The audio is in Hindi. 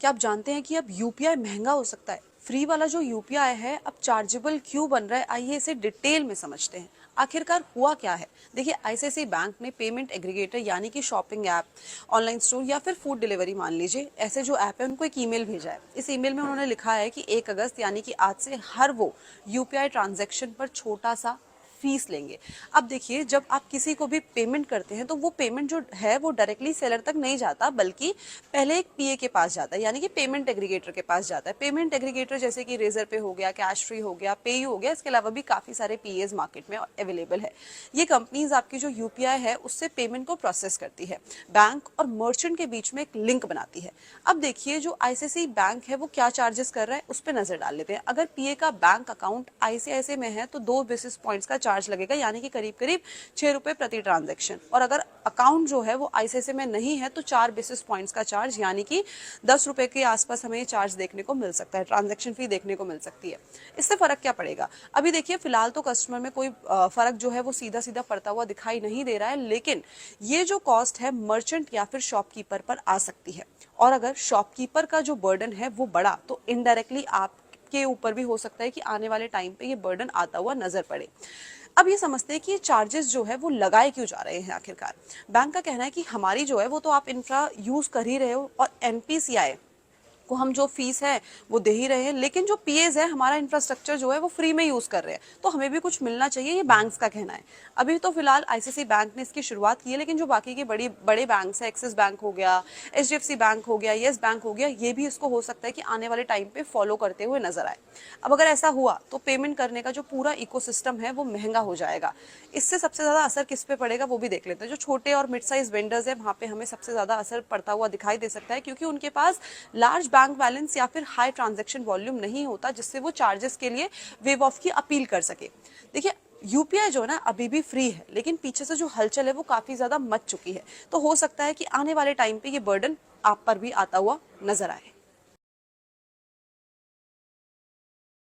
क्या आप जानते हैं कि अब यूपीआई महंगा हो सकता है? फ्री वाला जो यूपीआई है अब चार्जेबल क्यों बन रहा है? आइए इसे डिटेल में समझते हैं। आखिरकार हुआ क्या है? देखिए, आईसीआईसीआई बैंक ने पेमेंट एग्रीगेटर यानी कि शॉपिंग ऐप, ऑनलाइन स्टोर या फिर फूड डिलीवरी मान लीजिए, ऐसे जो ऐप है उनको एक ईमेल भेजा है। इस ईमेल में उन्होंने लिखा है कि 1 अगस्त यानी कि आज से हर वो यूपीआई ट्रांजैक्शन पर छोटा सा फीस लेंगे। अब देखिए, जब आप किसी को भी पेमेंट करते हैं तो वो पेमेंट जो है वो डायरेक्टली सेलर तक नहीं जाता, बल्कि पहले एक पीए के पास जाता है, यानी कि पेमेंट एग्रीगेटर के पास जाता है। पेमेंट एग्रीगेटर जैसे कि रेजर पे हो गया, कैश फ्री हो गया, पेयू हो गया, इसके अलावा भी काफी सारे पीएस मार्केट में अवेलेबल है। ये कंपनीज आपकी जो यूपीआई है उससे पेमेंट को प्रोसेस करती है, बैंक और मर्चेंट के बीच में एक लिंक बनाती है। अब देखिए, जो आईसीआईसीआई बैंक है वो क्या चार्जेस कर रहा है उस पर नजर डाल लेते हैं। अगर पीए का बैंक अकाउंट आईसीआईसीआई में है तो 2 बेसिस पॉइंट्स का चार्ज लगेगा, यानी कि करीब करीब 6 रुपए प्रति ट्रांजेक्शन। और अगर अकाउंट जो है वो आईसीआईसीआई में नहीं है तो 4 बेसिस पॉइंट्स का चार्ज, यानी कि 10 रुपए के आसपास हमें चार्ज देखने को मिल सकता है, ट्रांजेक्शन फी देखने को मिल सकती है। इससे फर्क क्या पड़ेगा? अभी देखिए, फिलहाल तो कस्टमर में कोई फर्क जो है वो सीधा सीधा पड़ता हुआ दिखाई नहीं दे रहा है, लेकिन ये जो कॉस्ट है मर्चेंट या फिर शॉपकीपर पर आ सकती है। और अगर शॉपकीपर का जो बर्डन है वो बढ़ा तो इनडायरेक्टली आप के ऊपर भी हो सकता है कि आने वाले टाइम पे ये बर्डन आता हुआ नजर पड़े। अब ये समझते हैं कि ये चार्जेस जो है वो लगाए क्यों जा रहे हैं आखिरकार। बैंक का कहना है कि हमारी जो है वो तो आप इंफ्रा यूज कर ही रहे हो और एनपीसीआई को हम जो फीस है वो दे ही रहे हैं, लेकिन जो पीएज है, हमारा इंफ्रास्ट्रक्चर जो है वो फ्री में यूज कर रहे हैं, तो हमें भी कुछ मिलना चाहिए, ये बैंक्स का कहना है। अभी तो फिलहाल आईसीआईसीआई बैंक ने इसकी शुरुआत की है, लेकिन जो बाकी के बड़े बैंक्स है, एक्सिस बैंक हो गया, एचडीएफसी बैंक हो गया, येस बैंक हो गया, ये भी इसको हो सकता है कि आने वाले टाइम पे फॉलो करते हुए नजर आए। अब अगर ऐसा हुआ तो पेमेंट करने का जो पूरा इकोसिस्टम है वो महंगा हो जाएगा। इससे सबसे ज्यादा असर किस पे पड़ेगा वो भी देख लेते हैं। जो छोटे और मिड साइज वेंडर्स है वहां पे हमें सबसे ज्यादा असर पड़ता हुआ दिखाई दे सकता है, क्योंकि उनके पास लार्ज बैंक बैलेंस या फिर हाई ट्रांजैक्शन वॉल्यूम नहीं होता जिससे वो चार्जेस के लिए वेव ऑफ की अपील कर सके। देखिए, यूपीआई जो है ना अभी भी फ्री है, लेकिन पीछे से जो हलचल है वो काफी ज्यादा मच चुकी है, तो हो सकता है कि आने वाले टाइम पे ये बर्डन आप पर भी आता हुआ नजर आए।